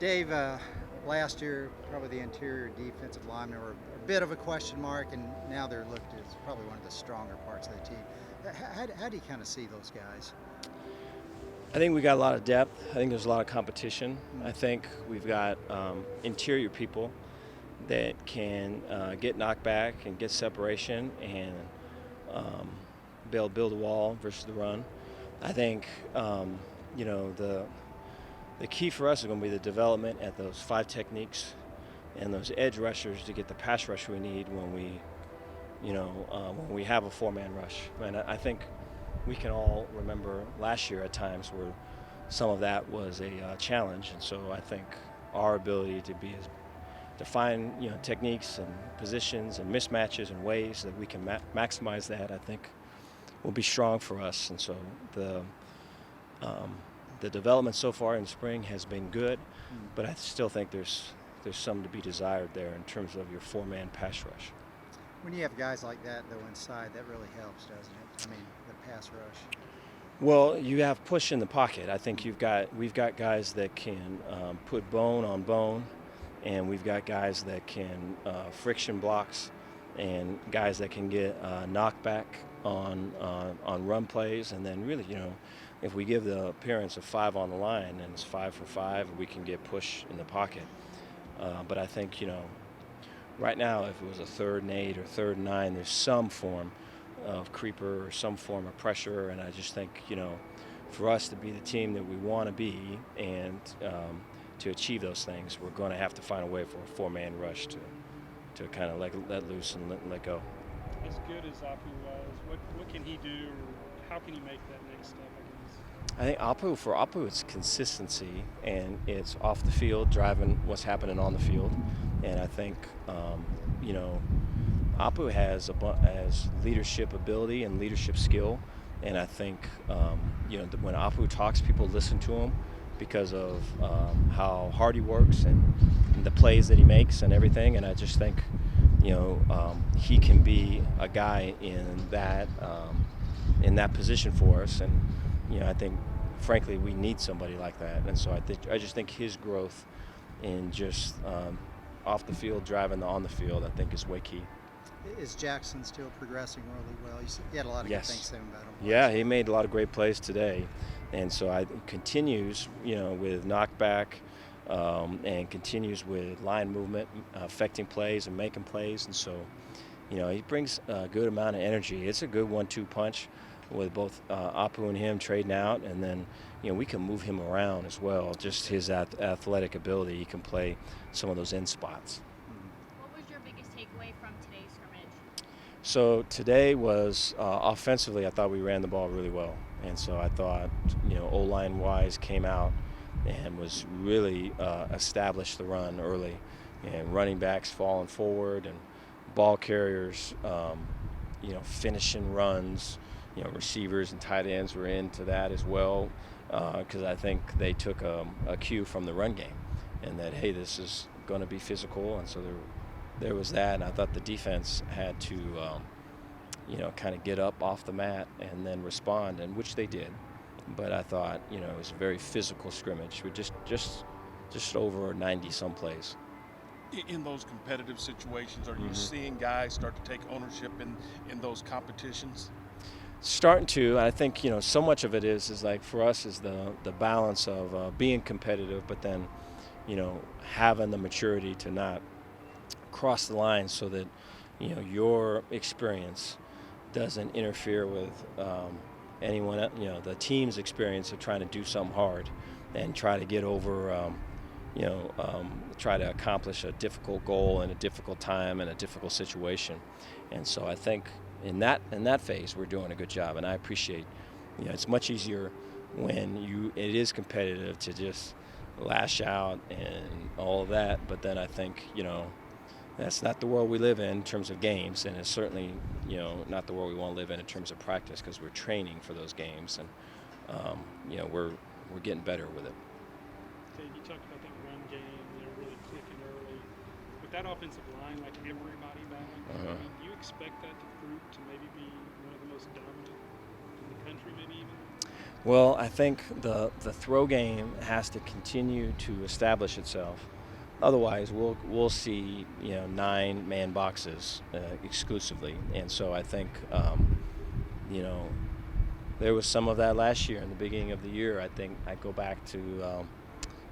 Dave, last year, probably the interior defensive linemen were a bit of a question mark, and now they're looked as probably one of the stronger parts of the team. How do you kind of see those guys? I think we got a lot of depth. I think there's a lot of competition. I think we've got interior people that can get knocked back and get separation and um, build a wall versus the run. I think the key for us is going to be the development at those 5 techniques and those edge rushers to get the pass rush we need when we have a 4-man rush. And I think we can all remember last year at times where some of that was a challenge, and so I think our ability to find techniques and positions and mismatches and ways that we can maximize that, I think, will be strong for us. And so the development so far in spring has been good, but I still think there's some to be desired there in terms of your 4-man pass rush. When you have guys like that, though, inside, that really helps, doesn't it? I mean, the pass rush. Well, you have push in the pocket. I think we've got guys that can put bone on bone, and we've got guys that can friction blocks, and guys that can get knockback on run plays, and then really, if we give the appearance of 5 on the line and it's 5 for 5, we can get push in the pocket. But I think right now, if it was a 3rd and 8 or 3rd and 9, there's some form of creeper or some form of pressure, and I just think for us to be the team that we want to be and to achieve those things, we're going to have to find a way for a 4-man rush to kind of let loose and let go. As good as Apu was, what can he do, or how can he make that next step, I guess? I think for Apu, it's consistency, and it's off the field, driving what's happening on the field. And I think, Apu has leadership ability and leadership skill. And I think, when Apu talks, people listen to him because of how hard he works and the plays that he makes and everything. And I just think, he can be a guy in that position for us. And, I think, frankly, we need somebody like that. And so I just think his growth in just off the field, driving on the field, I think is way key. Is Jaxon still progressing really well? He had a lot of good things to say about him. Yeah, he made a lot of great plays today. And so I continues, with knockback and continues with line movement, affecting plays and making plays. And so, he brings a good amount of energy. It's a good 1-2 punch with both Apu and him trading out, and then we can move him around as well. Just his athletic ability, he can play some of those end spots. What was your biggest takeaway from today's scrimmage? So today was offensively, I thought we ran the ball really well, and so I thought O-line wise came out and was really established the run early, and running backs falling forward and ball carriers, finishing runs. Receivers and tight ends were into that as well, because I think they took a cue from the run game, and that, hey, this is going to be physical, and so there was that. And I thought the defense had to, kind of get up off the mat and then respond, and which they did. But I thought, it was a very physical scrimmage with just over 90-some plays. In those competitive situations, are you seeing guys start to take ownership in those competitions? Starting to. I think so much of it is like for us is the balance of being competitive, but then having the maturity to not cross the line so that your experience doesn't interfere with anyone, the team's experience of trying to do something hard and try to get over, try to accomplish a difficult goal in a difficult time in a difficult situation. And so I think in that phase, we're doing a good job, and I appreciate. It's much easier when it is competitive to just lash out and all of that. But then I think that's not the world we live in terms of games, and it's certainly not the world we want to live in terms of practice, because we're training for those games, and we're getting better with it. Okay, you talked about that run game, really clicking early. With that offensive line, like everybody back, do you expect that to prove to maybe be one of the most dominant in the country, maybe even? Well, I think the throw game has to continue to establish itself. Otherwise, we'll see 9-man boxes exclusively, and so I think you know there was some of that last year in the beginning of the year. I think I go back to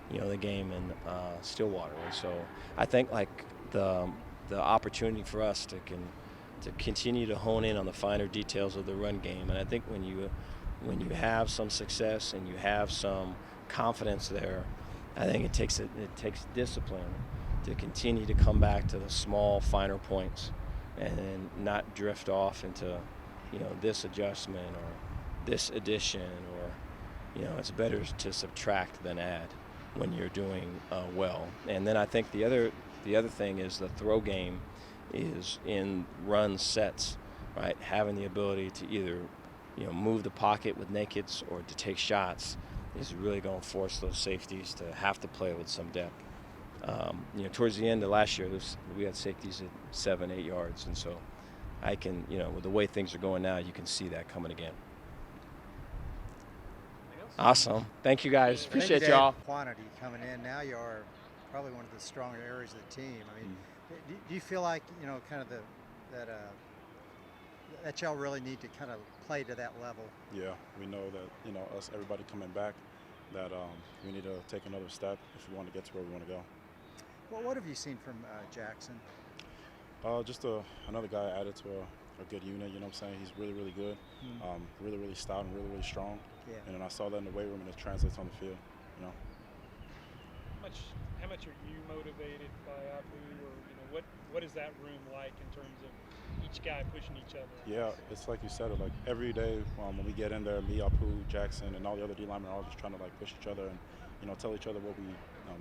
the game in Stillwater, and so I think like the opportunity for us to continue to hone in on the finer details of the run game, and I think when you have some success and you have some confidence there, I think it takes discipline to continue to come back to the small, finer points and not drift off into, this adjustment or this addition, or, it's better to subtract than add when you're doing well. And then I think the other thing is the throw game is in run sets, right? Having the ability to either move the pocket with nakeds or to take shots is really going to force those safeties to have to play with some depth. Towards the end of last year, we had safeties at 7-8 yards, and so I can, with the way things are going now, you can see that coming again. Awesome. Thank you, guys. Appreciate y'all. Quantity coming in. Now you are probably one of the stronger areas of the team. I mean, do you feel like, kind of that y'all really need to kind of play to that level? Yeah, we know that, us, everybody coming back, that we need to take another step if we want to get to where we want to go. Well, what have you seen from Jaxon? Just another guy added to a good unit, you know what I'm saying? He's really, really good, really, really stout and really, really strong. Yeah. And then I saw that in the weight room and it translates on the field, How much are you motivated by Apu, or what is that room like in terms of each guy pushing each other? Yeah, it's like you said, like every day when we get in there, me, Apu, Jaxon, and all the other D linemen are all just trying to like push each other and tell each other what we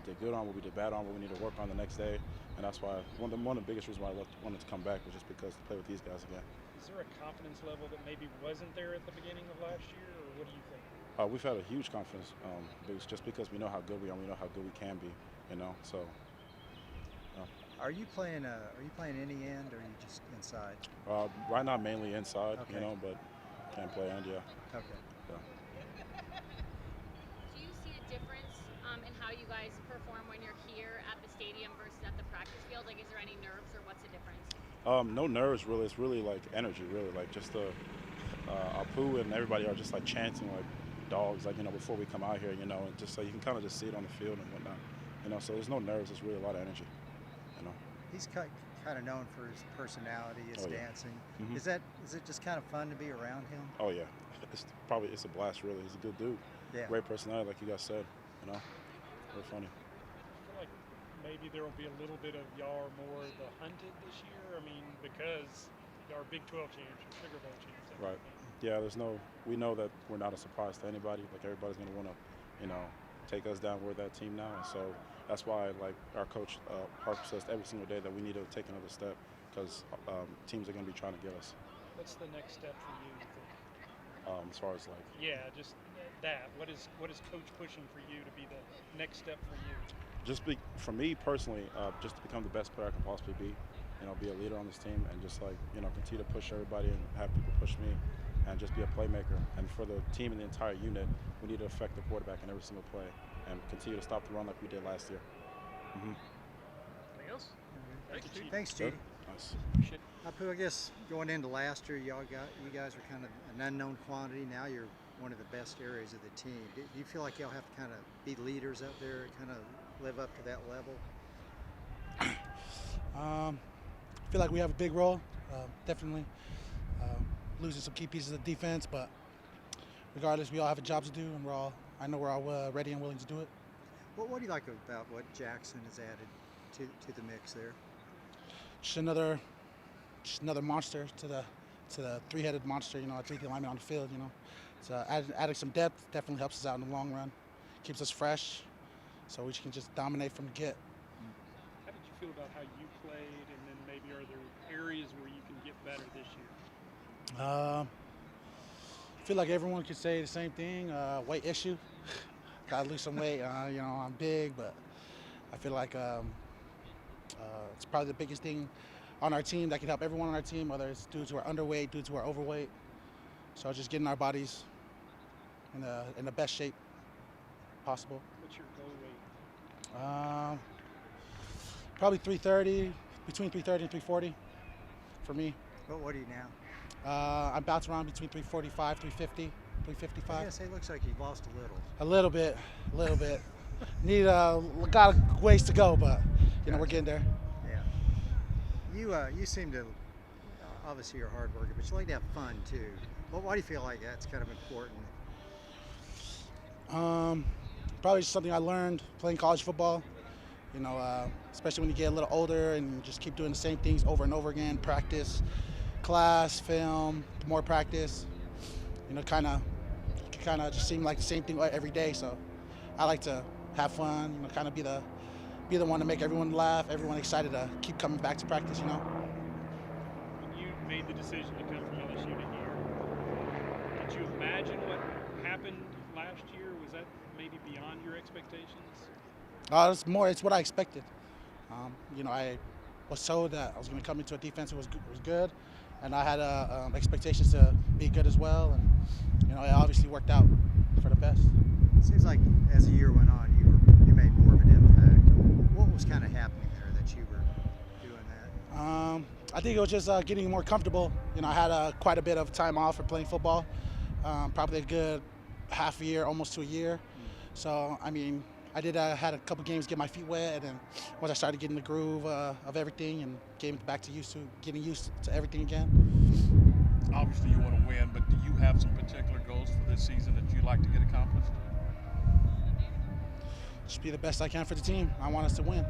did good on, what we did bad on, what we need to work on the next day. And that's why one of the biggest reasons why I wanted to come back was just because to play with these guys again. Is there a confidence level that maybe wasn't there at the beginning of last year, or what do you think? We've had a huge confidence boost just because we know how good we are, we know how good we can be, so. Are you playing any end, or are you just inside? Right now, mainly inside, Okay. But can play end, yeah. Okay. Yeah. Do you see a difference in how you guys perform when you're here at the stadium versus at the practice field? Like, is there any nerves, or what's the difference? No nerves, really. It's really like energy, really. Like just Apu and everybody are just like chanting like dogs, like, before we come out here, and just so you can kind of just see it on the field and whatnot, so there's no nerves. It's really a lot of energy, He's kind of known for his personality, his dancing. Mm-hmm. Is it just kind of fun to be around him? Oh yeah, it's a blast, really. He's a good dude. Yeah. Great personality, like you guys said, Very funny. I feel like maybe there will be a little bit of y'all are more the hunted this year. I mean, because y'all are Big 12 champs or Sugar Bowl champs. Right. Yeah, we know that we're not a surprise to anybody. Like everybody's gonna want to, take us down. We're that team now, and so that's why like our coach harps us every single day that we need to take another step because teams are gonna be trying to get us. What's the next step for you think? As far as like. Yeah, just that. What is coach pushing for you to be the next step for you? For me personally, just to become the best player I can possibly be. Be a leader on this team and just like continue to push everybody and have people push me. And just be a playmaker. And for the team and the entire unit, we need to affect the quarterback in every single play and continue to stop the run like we did last year. Anything else? Thank you, Chief. Thanks, Chidi. Nice. Apu, I guess going into last year, you guys were kind of an unknown quantity. Now you're one of the best areas of the team. Do you feel like y'all have to kind of be leaders out there, kind of live up to that level? I feel like we have a big role, definitely. Losing some key pieces of defense, but regardless, we all have a job to do, and I know we're all ready and willing to do it. What do you like about what Jaxon has added to the mix there? Just another monster to the three-headed monster, a three lineman on the field, So adding some depth definitely helps us out in the long run, keeps us fresh, so we can just dominate from the get. How did you feel about how you played, and then maybe are there areas where you can get better this year? I feel like everyone could say the same thing. Weight issue. Gotta lose some weight. I'm big, but I feel like it's probably the biggest thing on our team that can help everyone on our team, whether it's dudes who are underweight, dudes who are overweight. So just getting our bodies in the best shape possible. What's your goal weight? Probably 330, between 330 and 340 for me. What are you now? I bounce around between 345, 350, 355. Yes, it looks like you've lost a little. A little bit. Need got a ways to go, but we're getting there. Yeah. You seem to, obviously you're a hard worker, but you like to have fun too. Why do you feel like that's kind of important? Probably just something I learned playing college football. Especially when you get a little older and you just keep doing the same things over and over again. Practice, class, film, more practice. Kind of just seem like the same thing every day. So I like to have fun. Kind of be the one to make everyone laugh, everyone excited to keep coming back to practice. When you made the decision to come from LSU to here, did you imagine what happened last year? Was that maybe beyond your expectations? It's what I expected. I was told that I was going to come into a defense that was good, and I had expectations to be good as well, and it obviously worked out for the best. It seems like as the year went on, you made more of an impact. What was kind of happening there that you were doing that? I think it was just getting more comfortable. I had quite a bit of time off for playing football, probably a good half a year, almost to a year. So I did had a couple games get my feet wet, and then once I started getting the groove of everything and getting back to getting used to everything again. Obviously, you want to win, but do you have some particular goals for this season that you'd like to get accomplished? Just be the best I can for the team. I want us to win.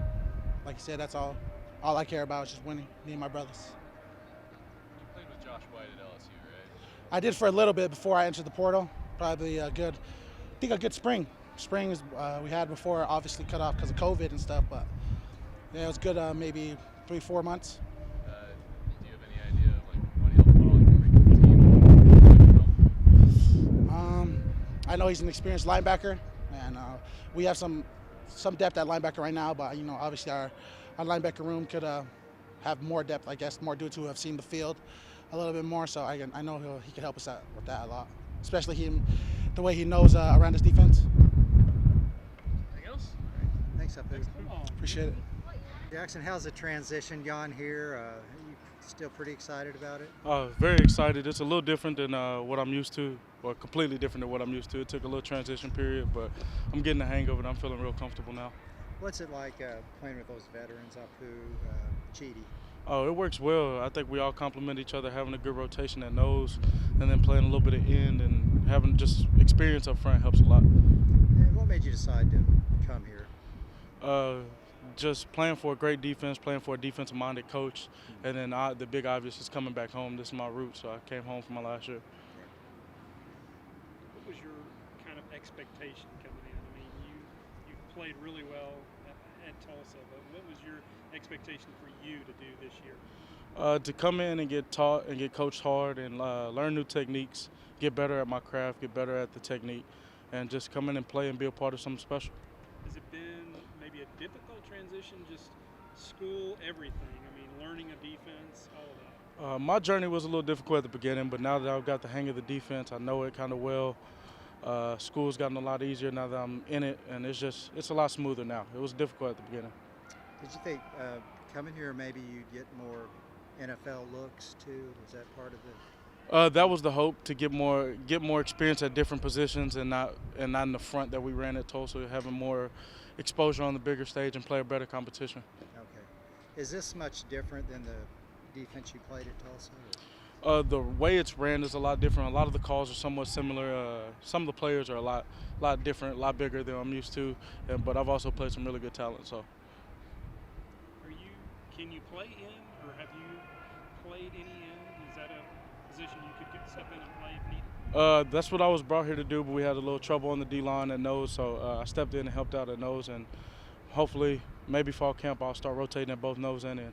Like you said, that's all I care about is just winning, me and my brothers. You played with Josh White at LSU, right? I did for a little bit before I entered the portal. Probably a good spring. Spring is we had before, obviously cut off because of COVID and stuff, but yeah, it was good. Maybe 3-4 months. Do you have any idea of what he'll probably bring to the team? I know he's an experienced linebacker, and we have some depth at linebacker right now, but obviously our linebacker room could have more depth, I guess, more due to have seen the field a little bit more. So I know he could help us out with that a lot, especially the way he knows Aranda's defense. Thanks, Apu. Appreciate it. Jaxon, how's the transition gone here? Are you still pretty excited about it? Very excited. It's a little different than what I'm used to, or completely different than what I'm used to. It took a little transition period, but I'm getting the hang of it. I'm feeling real comfortable now. What's it like playing with those veterans, Apu, Chidi? Oh, it works well. I think we all complement each other, having a good rotation at nose, and then playing a little bit of end, and having just experience up front helps a lot. And what made you decide to come here? Just playing for a great defense, playing for a defensive-minded coach, and then the big obvious is coming back home. This is my root, so I came home for my last year. What was your kind of expectation coming in? You played really well at Tulsa, but what was your expectation for you to do this year? To come in and get taught and get coached hard and learn new techniques, get better at my craft, get better at the technique, and just come in and play and be a part of something special. Has it been maybe a difficult transition, just school, everything? Learning a defense, all of that. My journey was a little difficult at the beginning, but now that I've got the hang of the defense, I know it kind of well. School's gotten a lot easier now that I'm in it, and it's a lot smoother now. It was difficult at the beginning. Did you think coming here maybe you'd get more NFL looks too? Was that part of it? That was the hope, to get more experience at different positions and not in the front that we ran at Tulsa, having more exposure on the bigger stage and play a better competition. Okay. Is this much different than the defense you played at Tulsa? The way it's ran is a lot different. A lot of the calls are somewhat similar. Some of the players are a lot different, a lot bigger than I'm used to. But I've also played some really good talent. So. Can you play in, or have you played any in? Is that a position you could step in and play if needed? That's what I was brought here to do, but we had a little trouble on the D-line at nose, so I stepped in and helped out at nose, and hopefully, maybe fall camp, I'll start rotating at both nose and end.